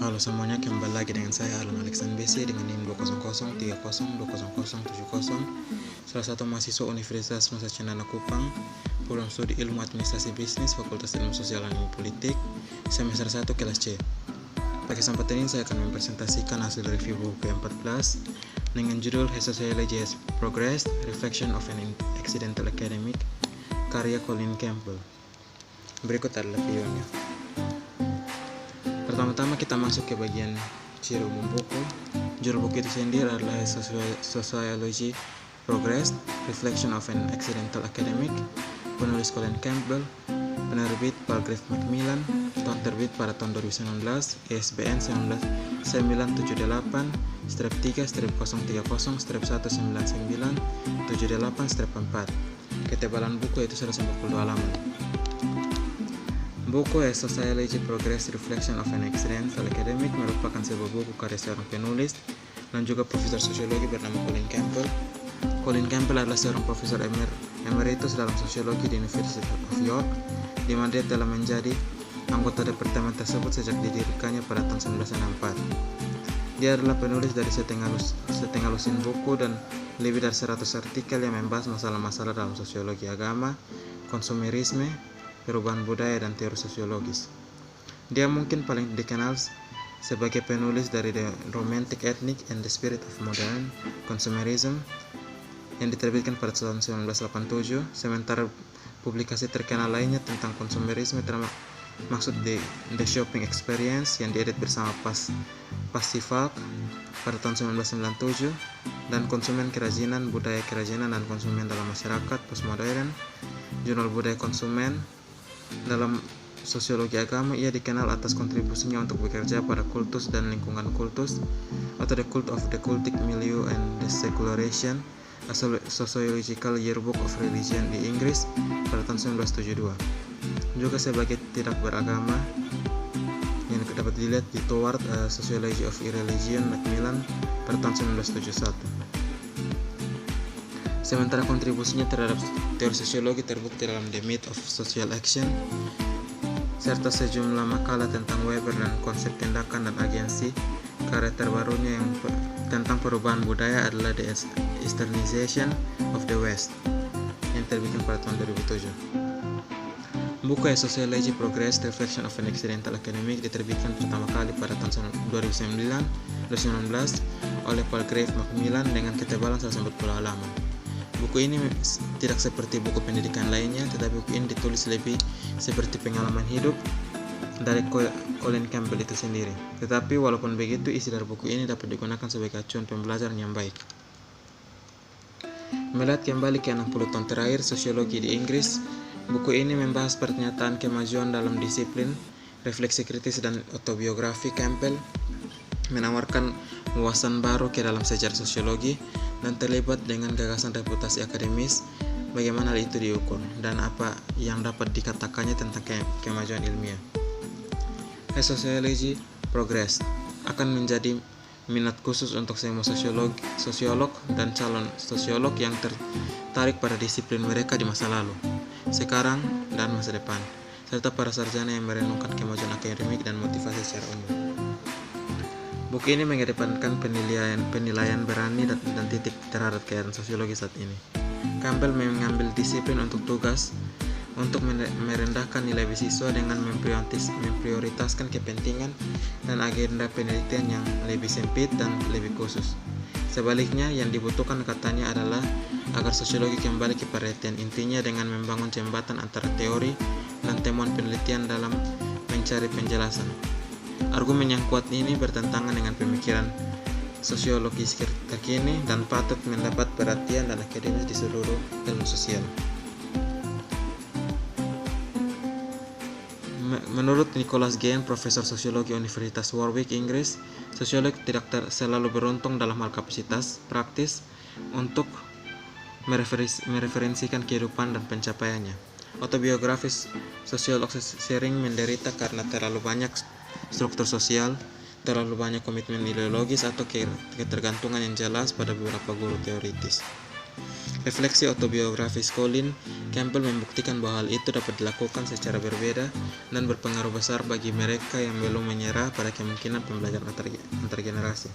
Halo semuanya, kembali lagi dengan saya Alan Alexander BC dengan NIM 20030200070, salah satu mahasiswa Universitas Nusa Cendana Kupang, program studi Ilmu Administrasi Bisnis, Fakultas Ilmu Sosial dan Ilmu Politik, semester 1 kelas C. Pada kesempatan ini saya akan mempresentasikan hasil review buku ke-14 dengan judul Sociology as Progress, Reflection of an Accidental Academic, karya Colin Campbell. Berikut adalah videonya. Pertama-tama kita masuk ke bagian ciri umum buku. Judul buku itu sendiri adalah Sociology Progress, Reflection of an Accidental Academic, penulis Colin Campbell, penerbit Palgrave Macmillan, tahun terbit pada tahun 2019, ISBN 199-3-030-199-4. Ketebalan buku itu 140 halaman. Buku Sociology Progress, Reflection of an Accidental Academic merupakan sebuah buku karya seorang penulis dan juga profesor sosiologi bernama Colin Campbell. Colin Campbell adalah seorang profesor emeritus dalam sosiologi di University of York, di mana dia telah menjadi anggota departemen tersebut sejak didirikannya pada tahun 1964. Dia adalah penulis dari setengah lusin buku dan lebih dari 100 artikel yang membahas masalah-masalah dalam sosiologi agama, konsumerisme, perubahan budaya, dan teori sosiologis. Dia mungkin paling dikenal sebagai penulis dari The Romantic Ethnic and the Spirit of Modern Consumerism yang diterbitkan pada tahun 1987, sementara publikasi terkenal lainnya tentang konsumerisme termaksud The Shopping Experience yang diedit bersama Pastival pada tahun 1997, dan Konsumen Kerajinan, Budaya Kerajinan dan Konsumen dalam Masyarakat Postmodern, Jurnal Budaya Konsumen. Dalam sosiologi agama, ia dikenal atas kontribusinya untuk bekerja pada kultus dan lingkungan kultus, atau The Cult of the Cultic Milieu and the Secularization, a Sociological Yearbook of Religion di Inggris pada tahun 1972. Juga sebagai tidak beragama yang dapat dilihat di Toward Sociology of Irreligion Macmillan pada tahun 1971. Sementara kontribusinya terhadap teori sosiologi terbukti dalam The Myth of Social Action, serta sejumlah makalah tentang Weber dan konsep tindakan dan agensi. Karya terbarunya yang tentang perubahan budaya adalah The Easternization of the West yang terbitkan pada tahun 2007. Buku Sociology Progress, Reflection of an Accidental Academic diterbitkan pertama kali pada tahun 2019 oleh Palgrave Macmillan dengan ketebalan 140 halaman. Buku ini tidak seperti buku pendidikan lainnya, tetapi buku ini ditulis lebih seperti pengalaman hidup dari Colin Campbell itu sendiri. Tetapi walaupun begitu, isi dari buku ini dapat digunakan sebagai acuan pembelajaran yang baik. Melihat kembali ke 60 tahun terakhir sosiologi di Inggris, buku ini membahas pernyataan kemajuan dalam disiplin, refleksi kritis dan autobiografi. Campbell menawarkan wawasan baru ke dalam sejarah sosiologi dan terlibat dengan gagasan reputasi akademis, bagaimana hal itu diukur, dan apa yang dapat dikatakannya tentang kemajuan ilmiah. Sociology Progress akan menjadi minat khusus untuk semua sosiolog dan calon sosiolog yang tertarik pada disiplin mereka di masa lalu, sekarang, dan masa depan, serta para sarjana yang merenungkan kemajuan akademik dan motivasi secara umum. Buku ini mengedepankan penilaian berani dan titik terhadap keadaan sosiologi saat ini. Campbell mengambil disiplin untuk tugas untuk merendahkan nilai beasiswa dengan memprioritaskan kepentingan dan agenda penelitian yang lebih sempit dan lebih khusus. Sebaliknya, yang dibutuhkan katanya adalah agar sosiologi kembali ke perhatian intinya dengan membangun jembatan antara teori dan temuan penelitian dalam mencari penjelasan. Argumen yang kuat ini bertentangan dengan pemikiran sosiologis terkini dan patut mendapat perhatian dan akademis di seluruh ilmu sosial. Menurut Nicholas Gain, profesor sosiologi Universitas Warwick, Inggris, sosiolog tidak selalu beruntung dalam hal kapasitas praktis untuk mereferensikan kehidupan dan pencapaiannya. Autobiografis sosiolog sering menderita karena terlalu banyak struktur sosial, terlalu banyak komitmen ideologis, atau ketergantungan yang jelas pada beberapa guru teoritis. Refleksi autobiografis Colin Campbell membuktikan bahwa hal itu dapat dilakukan secara berbeda dan berpengaruh besar bagi mereka yang belum menyerah pada kemungkinan pembelajaran antar generasi.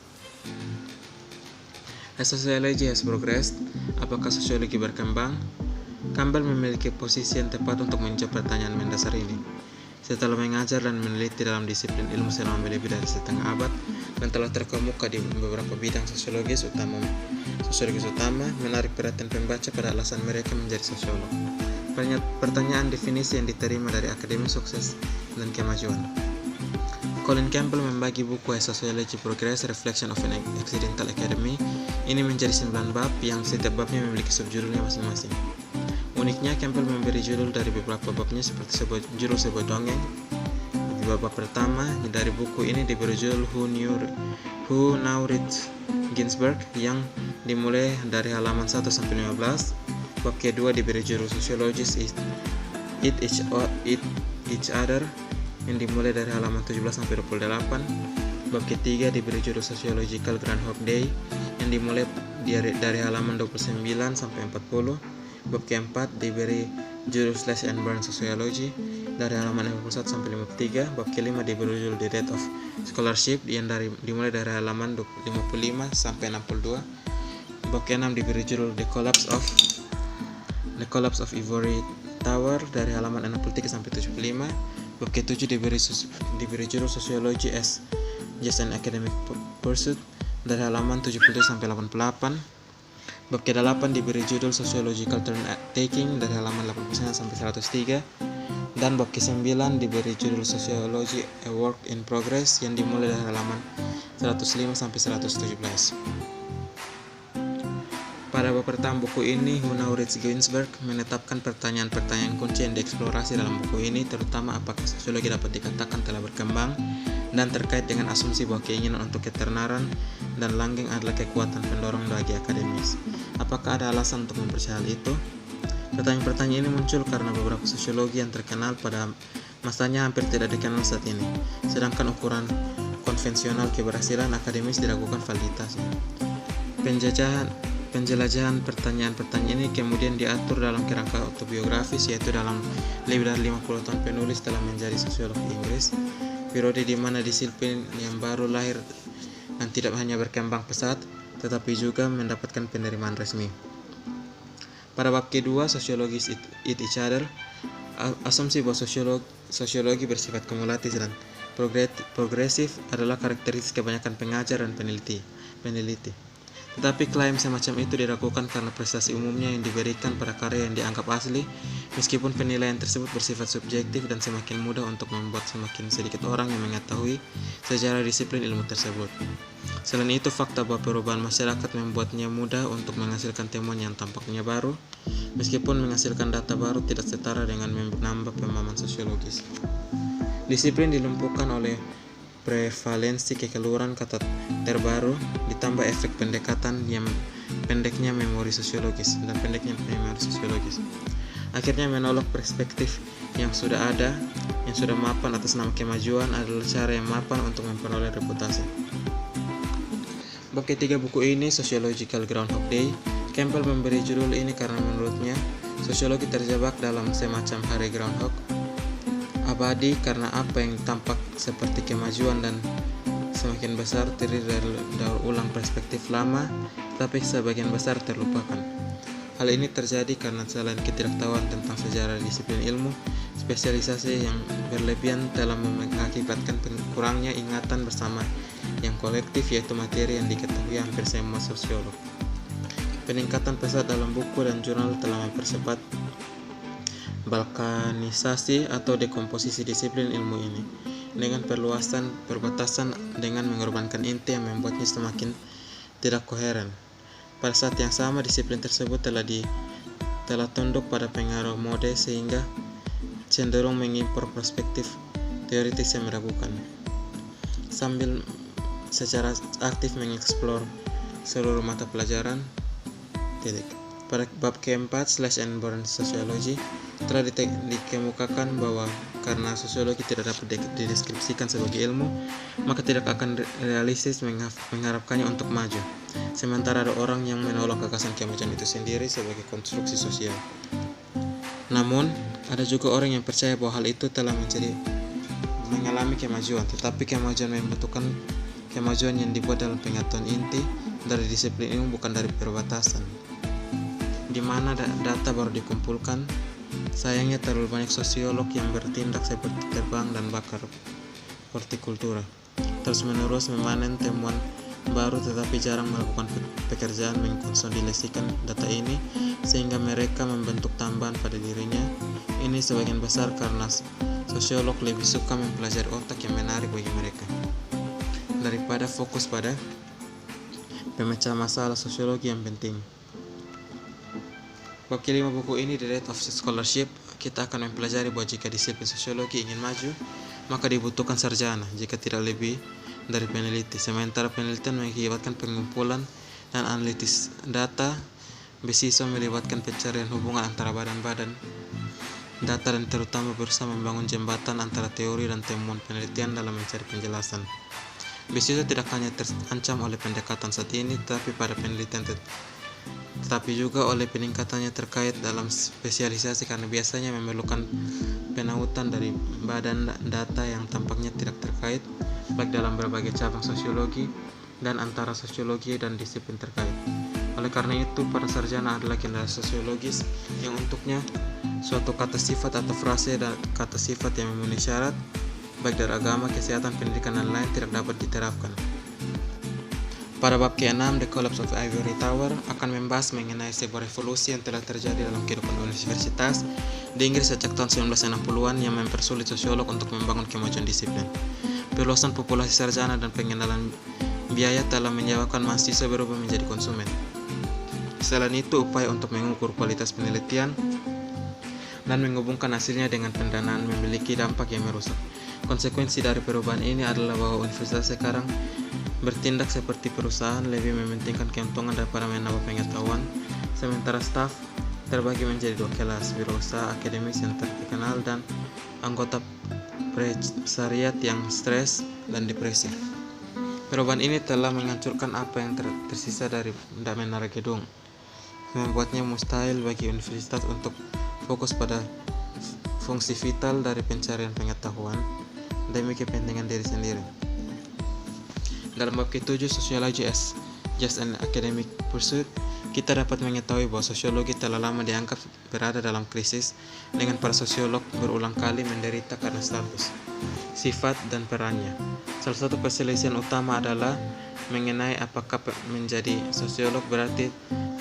As sociology has progressed, apakah sosiologi berkembang? Campbell memiliki posisi yang tepat untuk menjawab pertanyaan mendasar ini. Setelah mengajar dan meneliti dalam disiplin ilmu selama lebih dari setengah abad dan telah terkemuka di beberapa bidang sosiologis utama, menarik perhatian pembaca pada alasan mereka menjadi sosiolog. Pertanyaan definisi yang diterima dari akademi sukses dan kemajuan. Colin Campbell membagi buku Sociology Progress Reflection of an Accidental Academy ini menjadi 9 bab yang setiap babnya memiliki subjudulnya masing-masing. Uniknya, Campbell memberi judul dari beberapa babnya seperti judul sebuah dongeng. Di bab pertama dari buku ini diberi judul Who Now Read Ginsberg yang dimulai dari halaman 1 sampai 15. Bab kedua diberi judul Sociologists Eat Each Other yang dimulai dari halaman 17 sampai 28. Bab ketiga diberi judul Sociological Groundhog Day yang dimulai dari halaman 29 sampai 40. Bab keempat diberi judul Slash and Burn Sociology dari halaman 51 sampai 53. Bab kelima diberi judul The Death of Scholarship yang dimulai dari halaman 55 sampai 62. Bab keenam diberi judul The Collapse of Ivory Tower dari halaman 63 sampai 75. Bab ketujuh diberi judul Sociology as Just an Academic Pursuit dari halaman 70 sampai 88. Bab ke-8 diberi judul Sociological Turn-Taking dari halaman 89 sampai 103. Dan bab ke-9 diberi judul Sociology a Work in Progress yang dimulai dari halaman 105 sampai 117. Pada bab pertama buku ini, Who Now Reads Ginsberg menetapkan pertanyaan-pertanyaan kunci yang dieksplorasi dalam buku ini, terutama apakah sosiologi dapat dikatakan telah berkembang dan terkait dengan asumsi bahwa keinginan untuk ketenaran dan langgeng adalah kekuatan pendorong bagi akademis. Apakah ada alasan untuk mempercayai hal itu? Pertanyaan-pertanyaan ini muncul karena beberapa sosiologi yang terkenal pada masanya hampir tidak dikenal saat ini, sedangkan ukuran konvensional keberhasilan akademis diragukan validitasnya. Penjelajahan pertanyaan-pertanyaan ini kemudian diatur dalam kerangka autobiografis, yaitu dalam lebih dari 50 tahun penulis telah menjadi sosiolog Inggris, periode di mana disiplin yang baru lahir dan tidak hanya berkembang pesat, tetapi juga mendapatkan penerimaan resmi. Pada bab kedua, Sociologists Eat Each Other, asumsi bahwa sosiologi bersifat kumulatif dan progresif adalah karakteristik kebanyakan pengajar dan peneliti. Tetapi klaim semacam itu diragukan karena prestasi umumnya yang diberikan pada karya yang dianggap asli, meskipun penilaian tersebut bersifat subjektif dan semakin mudah untuk membuat semakin sedikit orang yang mengetahui sejarah disiplin ilmu tersebut. Selain itu, fakta bahwa perubahan masyarakat membuatnya mudah untuk menghasilkan temuan yang tampaknya baru, meskipun menghasilkan data baru tidak setara dengan menambah pemahaman sosiologis. Disiplin dilumpuhkan oleh prevalensi kekeluaran kata terbaru ditambah efek pendekatan yang pendeknya memori sosiologis. Akhirnya menolak perspektif yang sudah ada, yang sudah mapan atas nama kemajuan adalah cara yang mapan untuk memperoleh reputasi. Bab ketiga buku ini, Sociological Groundhog Day, Campbell memberi judul ini karena menurutnya sosiologi terjebak dalam semacam hari groundhog abadi karena apa yang tampak seperti kemajuan dan semakin besar terdiri dari daur ulang perspektif lama, tapi sebagian besar terlupakan. Hal ini terjadi karena selain ketidaktahuan tentang sejarah disiplin ilmu, spesialisasi yang berlebihan telah mengakibatkan kurangnya ingatan bersama yang kolektif, yaitu materi yang diketahui hampir semua sosiolog. Peningkatan pesat dalam buku dan jurnal telah mempercepat balkanisasi atau dekomposisi disiplin ilmu ini dengan perbatasan dengan mengorbankan inti yang membuatnya semakin tidak koheren. Pada saat yang sama, disiplin tersebut telah tunduk pada pengaruh mode sehingga cenderung mengimpor perspektif teoritis yang meragukan, sambil secara aktif mengeksplor seluruh mata pelajaran. Pada bab keempat, Slash and Burn Sociology, telah dikemukakan bahwa karena sosiologi tidak dapat dideskripsikan sebagai ilmu, maka tidak akan realistis mengharapkannya untuk maju. Sementara ada orang yang menolak gagasan kemajuan itu sendiri sebagai konstruksi sosial. Namun, ada juga orang yang percaya bahwa hal itu telah mengalami kemajuan, tetapi kemajuan membutuhkan kemajuan yang dibuat dalam pengetahuan inti dari disiplin ilmu, bukan dari perbatasan, di mana data baru dikumpulkan. Sayangnya terlalu banyak sosiolog yang bertindak seperti terbang dan bakar hortikultura, terus-menerus memanen temuan baru tetapi jarang melakukan pekerjaan mengkonsolidasikan data ini, sehingga mereka membentuk tambahan pada dirinya. Ini sebagian besar karena sosiolog lebih suka mempelajari otak yang menarik bagi mereka daripada fokus pada pemecahan masalah sosiologi yang penting. Bab kelima buku ini, The Rate of Scholarship, kita akan mempelajari bahwa jika disiplin sosiologi ingin maju, maka dibutuhkan sarjana, jika tidak lebih dari peneliti. Sementara penelitian mengakibatkan pengumpulan dan analisis data, beasiswa melibatkan pencarian hubungan antara badan-badan data dan terutama berusaha membangun jembatan antara teori dan temuan penelitian dalam mencari penjelasan. Beasiswa tidak hanya terancam oleh pendekatan saat ini, tetapi pada penelitian tetapi juga oleh peningkatannya terkait dalam spesialisasi, karena biasanya memerlukan penautan dari badan data yang tampaknya tidak terkait, baik dalam berbagai cabang sosiologi dan antara sosiologi dan disiplin terkait. Oleh karena itu, para sarjana adalah generalis sosiologis yang untuknya suatu kata sifat atau frase dan kata sifat yang memenuhi syarat, baik dari agama, kesehatan, pendidikan, dan lain tidak dapat diterapkan. Pada bab ke-6, The Collapse of Ivory Tower, akan membahas mengenai sebuah revolusi yang telah terjadi dalam kehidupan universitas di Inggris sejak tahun 1960-an yang mempersulit sosiolog untuk membangun kemajuan disiplin. Perluasan populasi sarjana dan pengenalan biaya telah menyebabkan mahasiswa berubah menjadi konsumen. Selain itu, upaya untuk mengukur kualitas penelitian dan menghubungkan hasilnya dengan pendanaan memiliki dampak yang merusak. Konsekuensi dari perubahan ini adalah bahwa universitas sekarang bertindak seperti perusahaan, lebih mementingkan keuntungan daripada menambah pengetahuan. Sementara staf terbagi menjadi dua kelas, wirausaha akademis yang terkenal dan anggota presariat yang stres dan depresi. Perubahan ini telah menghancurkan apa yang tersisa dari menara gedung, membuatnya mustahil bagi universitas untuk fokus pada fungsi vital dari pencarian pengetahuan demi kepentingan diri sendiri. Dalam bab ke-7, Sociology as Just an Academic Pursuit, kita dapat mengetahui bahwa sosiologi telah lama dianggap berada dalam krisis, dengan para sosiolog berulang kali menderita karena status, sifat, dan perannya. Salah satu perselisihan utama adalah mengenai apakah menjadi sosiolog berarti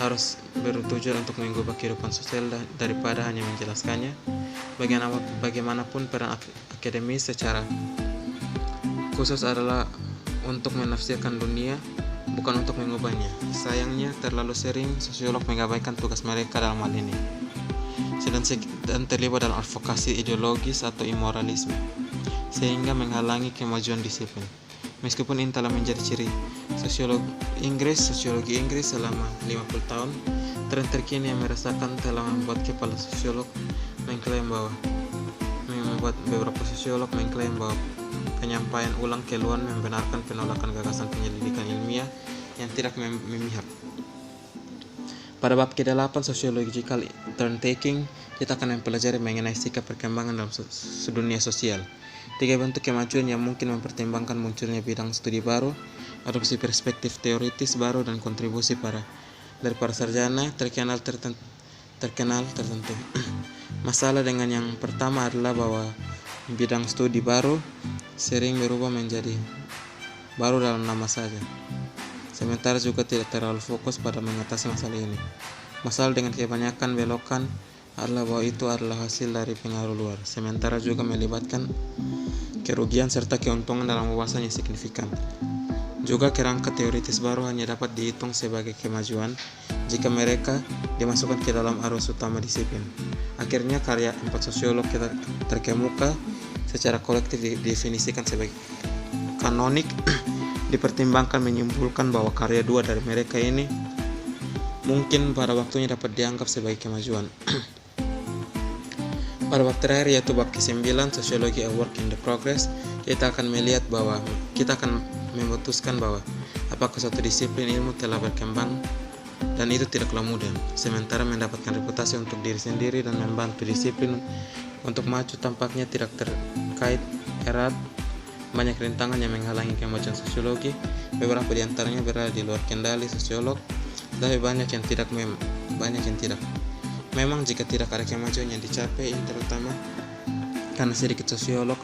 harus bertujuan untuk mengubah kehidupan sosial daripada hanya menjelaskannya. Bagaimanapun peran akademis secara khusus adalah untuk menafsirkan dunia, bukan untuk mengubahnya. Sayangnya, terlalu sering sosiolog mengabaikan tugas mereka dalam hal ini, sedang terlibat dalam advokasi ideologis atau imoralisme, sehingga menghalangi kemajuan disiplin. Meskipun ini telah menjadi ciri sosiologi Inggris selama 50 tahun, tren terkini yang merasakan telah membuat beberapa sosiolog mengklaim bahwa penyampaian ulang keluhan membenarkan penolakan gagasan penyelidikan ilmiah yang tidak memihak. Pada bab ke-8, Sociological Turn-Taking, kita akan mempelajari mengenai sikap perkembangan dalam dunia sosial. 3 bentuk kemajuan yang mungkin mempertimbangkan munculnya bidang studi baru, adopsi perspektif teoritis baru, dan kontribusi dari para sarjana terkenal tertentu. Masalah dengan yang pertama adalah bahwa bidang studi baru sering berubah menjadi baru dalam nama saja, sementara juga tidak terlalu fokus pada mengatasi masalah ini. Masalah dengan kebanyakan belokan adalah bahwa itu adalah hasil dari pengaruh luar, sementara juga melibatkan kerugian serta keuntungan dalam wawasan yang signifikan. Juga kerangka teoritis baru hanya dapat dihitung sebagai kemajuan jika mereka dimasukkan ke dalam arus utama disiplin. Akhirnya karya 4 sosiolog terkemuka secara kolektif didefinisikan sebagai kanonik, dipertimbangkan menyimpulkan bahwa karya 2 dari mereka ini mungkin pada waktunya dapat dianggap sebagai kemajuan. Pada bab terakhir yaitu bab ke-9 Sosiologi a Work in the Progress, kita akan melihat bahwa kita akan memutuskan bahwa apakah suatu disiplin ilmu telah berkembang dan itu tidaklah mudah, sementara mendapatkan reputasi untuk diri sendiri dan membantu disiplin untuk maju tampaknya tidak terkait erat. Banyak rintangan yang menghalangi kemajuan sosiologi, beberapa di antaranya berada di luar kendali sosiolog, tapi banyak yang tidak. Memang jika tidak ada kemajuan yang dicapai, terutama karena sedikit sosiolog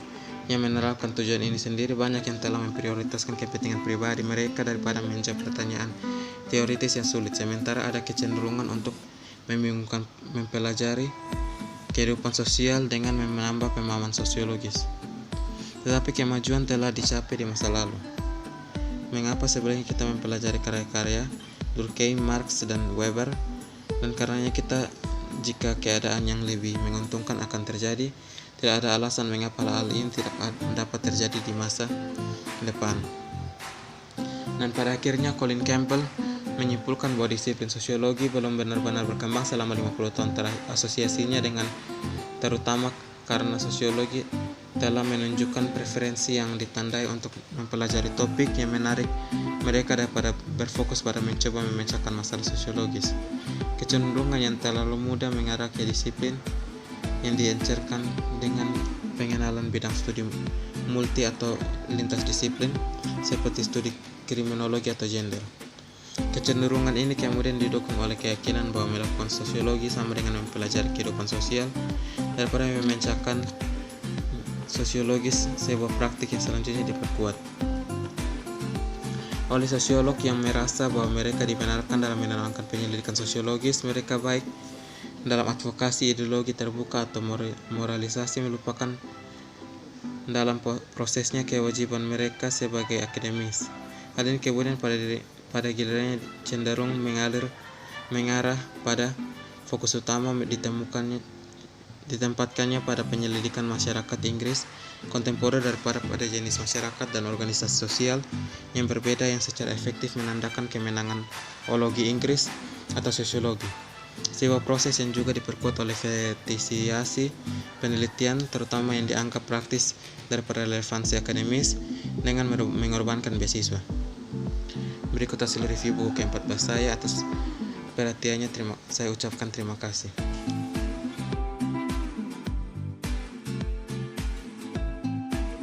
yang menerapkan tujuan ini sendiri, banyak yang telah memprioritaskan kepentingan pribadi mereka daripada menjawab pertanyaan teoritis yang sulit, sementara ada kecenderungan untuk membingungkan mempelajari kehidupan sosial dengan menambah pemahaman sosiologis. Tetapi kemajuan telah dicapai di masa lalu. Mengapa sebenarnya kita mempelajari karya-karya Durkheim, Marx, dan Weber? Dan karenanya jika keadaan yang lebih menguntungkan akan terjadi, tidak ada alasan mengapa hal ini tidak dapat terjadi di masa depan. Dan pada akhirnya Colin Campbell menyimpulkan bahwa disiplin sosiologi belum benar-benar berkembang selama 50 tahun terakhir. Asosiasinya dengan terutama karena sosiologi telah menunjukkan preferensi yang ditandai untuk mempelajari topik yang menarik mereka daripada berfokus pada mencoba memecahkan masalah sosiologis. Kecenderungan yang terlalu mudah mengarah ke disiplin yang diencerkan dengan pengenalan bidang studi multi atau lintas disiplin seperti studi kriminologi atau gender. Kecenderungan ini kemudian didukung oleh keyakinan bahwa melakukan sosiologi sama dengan mempelajari kehidupan sosial daripada memecahkan sosiologis, sebuah praktik yang selanjutnya diperkuat oleh sosiolog yang merasa bahwa mereka dibenarkan dalam menerangkan penyelidikan sosiologis. Mereka baik dalam advokasi ideologi terbuka atau moralisasi melupakan dalam prosesnya kewajiban mereka sebagai akademis. Hal ini kemudian pada gilirannya cenderung mengarah pada fokus utama ditempatkannya pada penyelidikan masyarakat Inggris kontemporer daripada pada jenis masyarakat dan organisasi sosial yang berbeda yang secara efektif menandakan kemenangan ologi Inggris atau sosiologi. Sebuah proses yang juga diperkuat oleh fetisiasi penelitian terutama yang dianggap praktis daripada relevansi akademis dengan mengorbankan beasiswa. Berikut hasil review buku ke-14 saya. Atas perhatiannya saya ucapkan terima kasih.